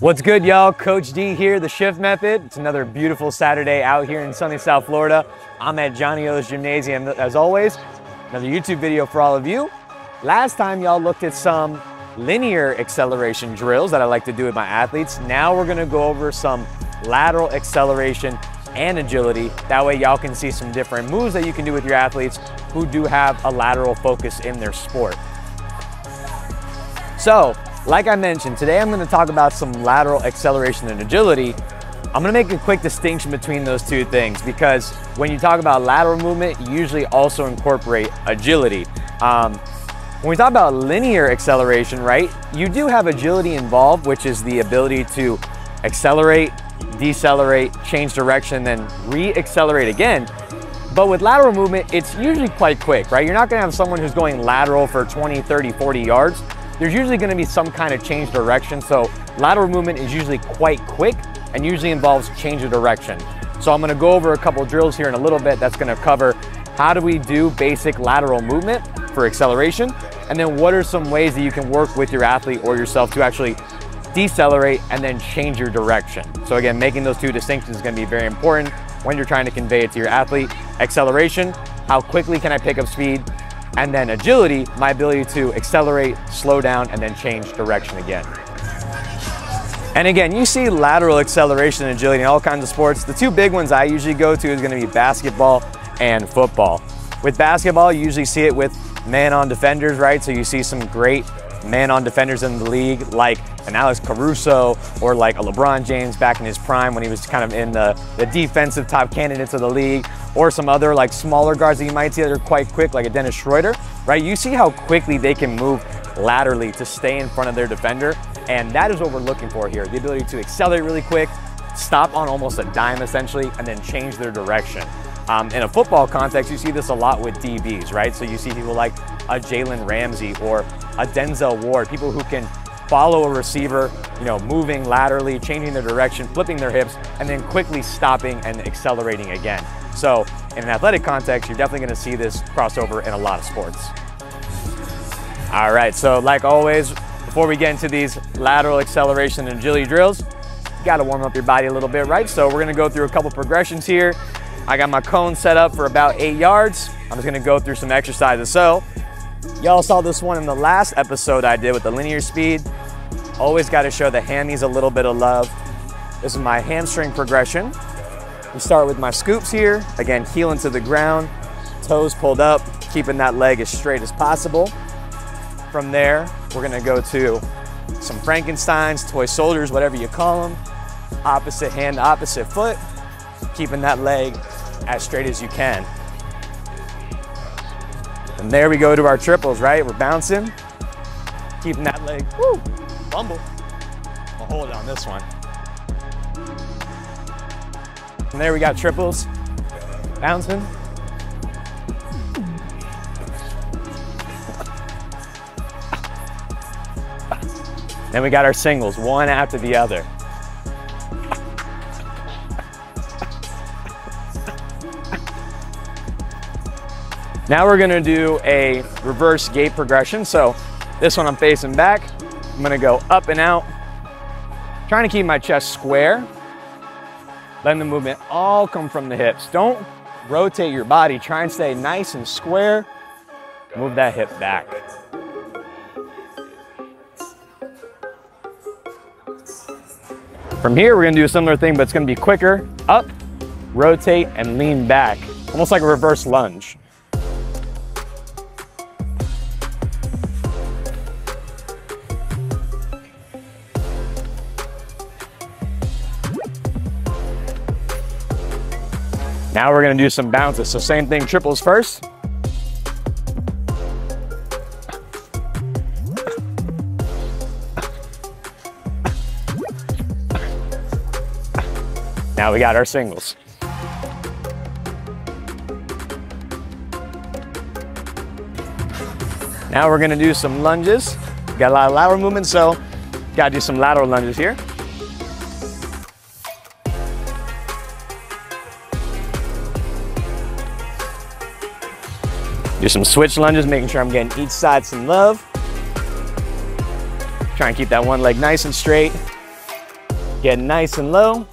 What's good, y'all? Coach D here, the Shift Method. It's another beautiful Saturday out here in sunny South Florida. I'm at Johnny O's Gymnasium, as always. Another YouTube video for all of you. Last time, y'all looked at some linear acceleration drills that I like to do with my athletes. Now we're gonna go over some lateral acceleration and agility. That way, y'all can see some different moves that you can do with your athletes who do have a lateral focus in their sport. So, like I mentioned, today I'm going to talk about some lateral acceleration and agility. I'm going to make a quick distinction between those two things because when you talk about lateral movement, you usually also incorporate agility. When we talk about linear acceleration, right, you do have agility involved, which is the ability to accelerate, decelerate, change direction, then re-accelerate again. But with lateral movement, it's usually quite quick, right? You're not going to have someone who's going lateral for 20, 30, 40 yards. There's usually going to be some kind of change direction. So lateral movement is usually quite quick and usually involves change of direction. So I'm going to go over a couple drills here in a little bit that's going to cover how do we do basic lateral movement for acceleration, and then what are some ways that you can work with your athlete or yourself to actually decelerate and then change your direction. So again, making those two distinctions is going to be very important when you're trying to convey it to your athlete. Acceleration, how quickly can I pick up speed? And then agility, my ability to accelerate, slow down, and then change direction again. And again, you see lateral acceleration and agility in all kinds of sports. The two big ones I usually go to is going to be basketball and football. With basketball, you usually see it with man-on defenders, right? So you see some great man-on defenders in the league, like an Alex Caruso or like a LeBron James back in his prime when he was kind of in the defensive top candidates of the league, or some other like smaller guards that you might see that are quite quick, like a Dennis Schroeder, right? You see how quickly they can move laterally to stay in front of their defender, and that is what we're looking for here, the ability to accelerate really quick, stop on almost a dime essentially, and then change their direction. In a football context, you see this a lot with DBs, right? So you see people like a Jalen Ramsey or a Denzel Ward, people who can follow a receiver, moving laterally, changing their direction, flipping their hips, and then quickly stopping and accelerating again. So in an athletic context, you're definitely gonna see this crossover in a lot of sports. All right, so like always, before we get into these lateral acceleration and agility drills, you gotta warm up your body a little bit, right? So we're gonna go through a couple progressions here. I got my cone set up for about 8 yards. I'm just gonna go through some exercises. So y'all saw this one in the last episode I did with the linear speed. Always gotta show the hammies a little bit of love. This is my hamstring progression. We start with my scoops here. Again, heel into the ground, toes pulled up, keeping that leg as straight as possible. From there, we're gonna go to some Frankensteins, toy soldiers, whatever you call them. Opposite hand, opposite foot, keeping that leg as straight as you can. And there we go to our triples, right? We're bouncing, keeping that leg, woo, bumble. I'll hold it on this one. And there we got triples, bouncing. Then we got our singles, one after the other. Now we're gonna do a reverse gait progression. So this one I'm facing back. I'm gonna go up and out, trying to keep my chest square, letting the movement all come from the hips. Don't rotate your body. Try and stay nice and square. Move that hip back. From here, we're gonna do a similar thing, but it's gonna be quicker. Up, rotate, and lean back. Almost like a reverse lunge. Now we're gonna do some bounces. So same thing, triples first. Now we got our singles. Now we're gonna do some lunges. Got a lot of lateral movement, so gotta do some lateral lunges here. Do some switch lunges, making sure I'm getting each side some love. Try and keep that one leg nice and straight. Get nice and low.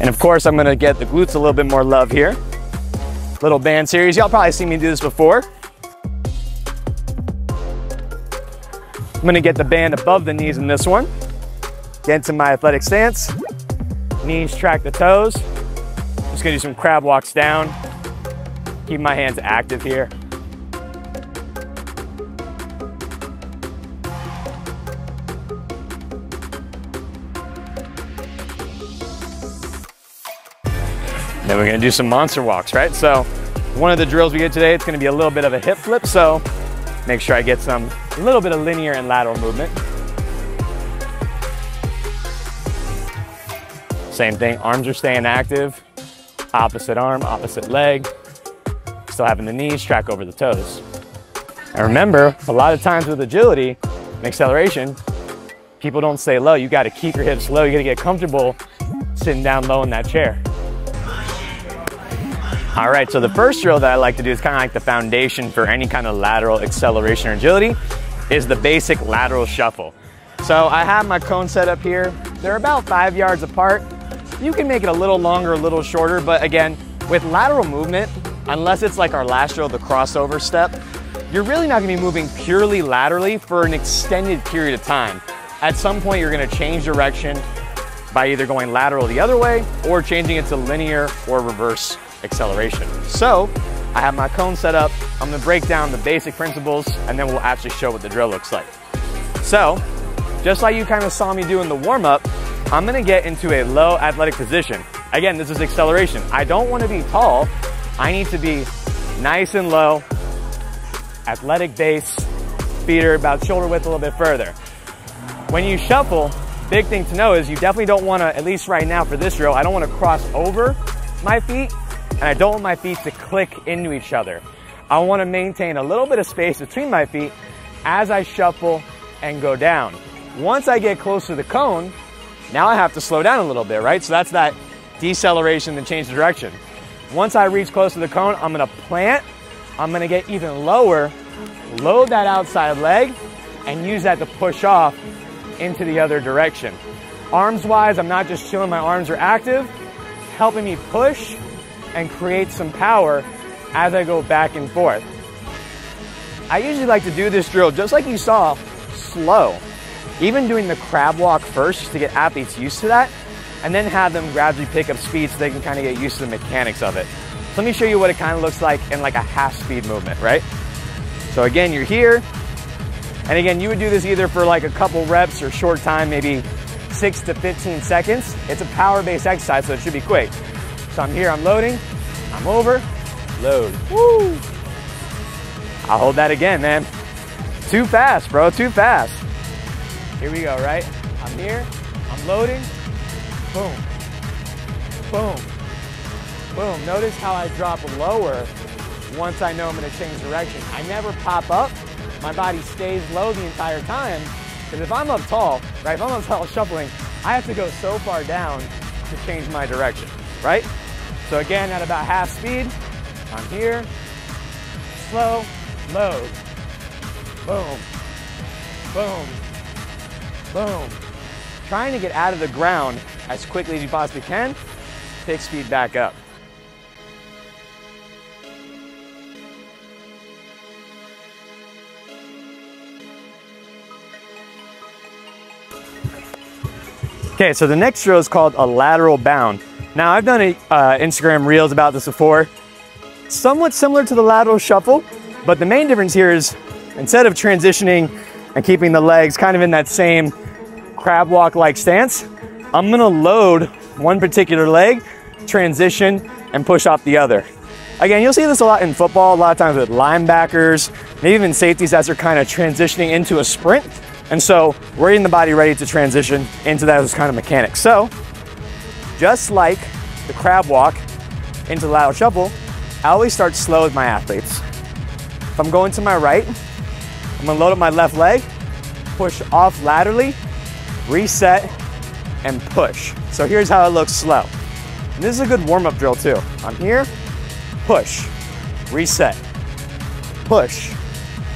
And of course, I'm gonna get the glutes a little bit more love here. Little band series. Y'all probably seen me do this before. I'm gonna get the band above the knees in this one. Get into my athletic stance. Knees track the toes. Just gonna do some crab walks down. Keep my hands active here. Then we're gonna do some monster walks, right? So one of the drills we get today, it's gonna be a little bit of a hip flip, so make sure I get a little bit of linear and lateral movement. Same thing, arms are staying active. Opposite arm, opposite leg. Still having the knees track over the toes. And remember, a lot of times with agility and acceleration, people don't stay low. You gotta keep your hips low. You gotta get comfortable sitting down low in that chair. All right, so the first drill that I like to do is kind of like the foundation for any kind of lateral acceleration or agility is the basic lateral shuffle. So I have my cone set up here. They're about 5 yards apart. You can make it a little longer, a little shorter, but again, with lateral movement, unless it's like our last drill, the crossover step, you're really not gonna be moving purely laterally for an extended period of time. At some point, you're gonna change direction by either going lateral the other way or changing it to linear or reverse acceleration. So I have my cone set up. I'm gonna break down the basic principles and then we'll actually show what the drill looks like. So just like you kind of saw me do in the warm up, I'm gonna get into a low athletic position. Again, this is acceleration. I don't wanna be tall. I need to be nice and low, athletic base, feet are about shoulder width a little bit further. When you shuffle, big thing to know is you definitely don't wanna, at least right now for this drill, I don't wanna cross over my feet and I don't want my feet to click into each other. I wanna maintain a little bit of space between my feet as I shuffle and go down. Once I get close to the cone, now I have to slow down a little bit, right? So that's that deceleration and change the direction. Once I reach close to the cone, I'm gonna plant, I'm gonna get even lower, load that outside leg, and use that to push off into the other direction. Arms wise, I'm not just chilling, my arms are active, helping me push and create some power as I go back and forth. I usually like to do this drill, just like you saw, slow. Even doing the crab walk first, just to get athletes used to that, and then have them gradually pick up speed so they can kind of get used to the mechanics of it. So let me show you what it kind of looks like in like a half speed movement, right? So again, you're here, and again, you would do this either for like a couple reps or short time, maybe 6 to 15 seconds. It's a power-based exercise, so it should be quick. So I'm here, I'm loading, I'm over, load. Woo! I'll hold that again, man. Too fast, bro, too fast. Here we go, right? I'm here, I'm loading, boom, boom, boom. Notice how I drop lower once I know I'm gonna change direction. I never pop up, my body stays low the entire time, because if I'm up tall, right, if I'm up tall shuffling, I have to go so far down to change my direction, right? So again, at about half speed, I'm here, slow, load, boom, boom, boom. Trying to get out of the ground as quickly as you possibly can, pick speed back up. Okay, so the next drill is called a lateral bound. Now I've done Instagram reels about this before. Somewhat similar to the lateral shuffle, but the main difference here is instead of transitioning and keeping the legs kind of in that same crab walk-like stance, I'm gonna load one particular leg, transition, and push off the other. Again, you'll see this a lot in football, a lot of times with linebackers, maybe even safeties as they're kind of transitioning into a sprint. And so we're getting the body ready to transition into those kind of mechanics. So just like the crab walk into the lateral shuffle, I always start slow with my athletes. If I'm going to my right, I'm gonna load up my left leg, push off laterally, reset, and push. So here's how it looks slow. And this is a good warm-up drill too. I'm here, push, reset, push,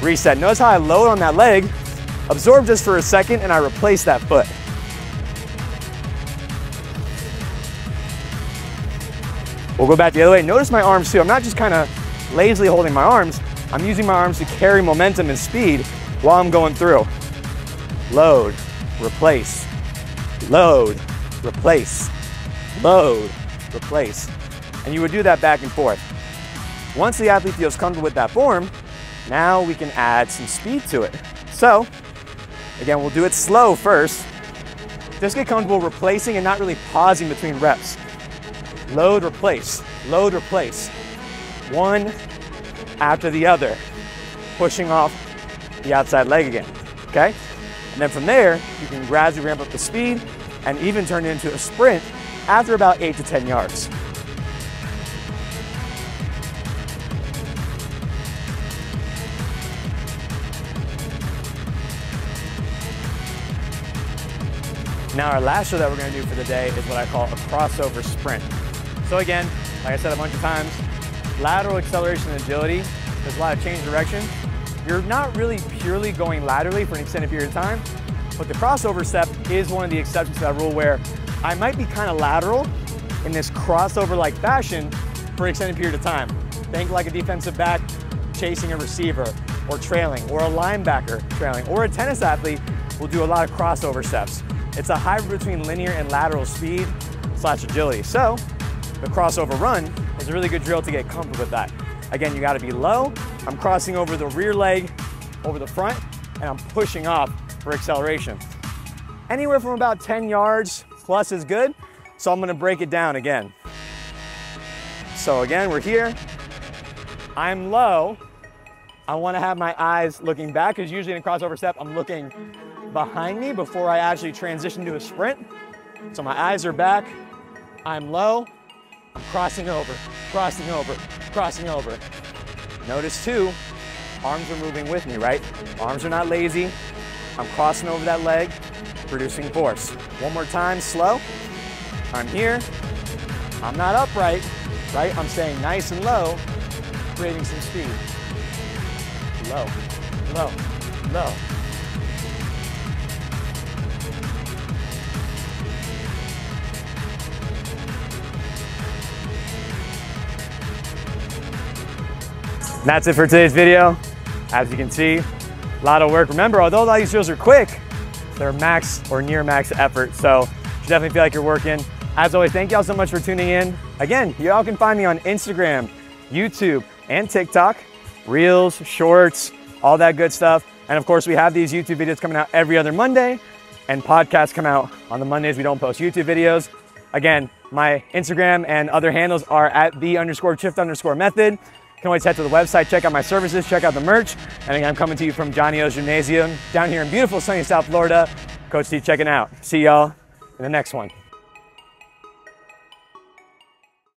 reset. Notice how I load on that leg, absorb just for a second, and I replace that foot. We'll go back the other way. Notice my arms too. I'm not just kind of lazily holding my arms. I'm using my arms to carry momentum and speed while I'm going through. Load, replace, load, replace, load, replace. And you would do that back and forth. Once the athlete feels comfortable with that form, now we can add some speed to it. So, again, we'll do it slow first. Just get comfortable replacing and not really pausing between reps. Load, replace, load, replace. One after the other, pushing off the outside leg again, okay? And then from there, you can gradually ramp up the speed and even turn it into a sprint after about 8 to 10 yards. Now our last show that we're gonna do for the day is what I call a crossover sprint. So again, like I said a bunch of times, lateral acceleration and agility, there's a lot of change of direction. You're not really purely going laterally for an extended period of time, but the crossover step is one of the exceptions to that rule where I might be kind of lateral in this crossover-like fashion for an extended period of time. Think like a defensive back chasing a receiver or trailing, or a linebacker trailing, or a tennis athlete will do a lot of crossover steps. It's a hybrid between linear and lateral speed / agility. So the crossover run is a really good drill to get comfortable with that. Again, you gotta be low. I'm crossing over the rear leg, over the front, and I'm pushing off for acceleration. Anywhere from about 10 yards plus is good. So I'm gonna break it down again. So again, we're here. I'm low. I wanna have my eyes looking back, because usually in a crossover step, I'm looking behind me before I actually transition to a sprint. So my eyes are back. I'm low. I'm crossing over, crossing over, crossing over. Notice too, arms are moving with me, right? Arms are not lazy. I'm crossing over that leg, producing force. One more time, slow. I'm here. I'm not upright, right? I'm staying nice and low, creating some speed. Low, low, low. And that's it for today's video. As you can see, a lot of work. Remember, although a lot of these drills are quick, they're max or near max effort. So you definitely feel like you're working. As always, thank y'all so much for tuning in. Again, y'all can find me on Instagram, YouTube, and TikTok, Reels, Shorts, all that good stuff. And of course, we have these YouTube videos coming out every other Monday, and podcasts come out on the Mondays we don't post YouTube videos. Again, my Instagram and other handles are at @the_shift_method. You can always head to the website, check out my services, check out the merch. And again, I'm coming to you from Johnny O's Gymnasium down here in beautiful sunny South Florida. Coach T checking out. See y'all in the next one.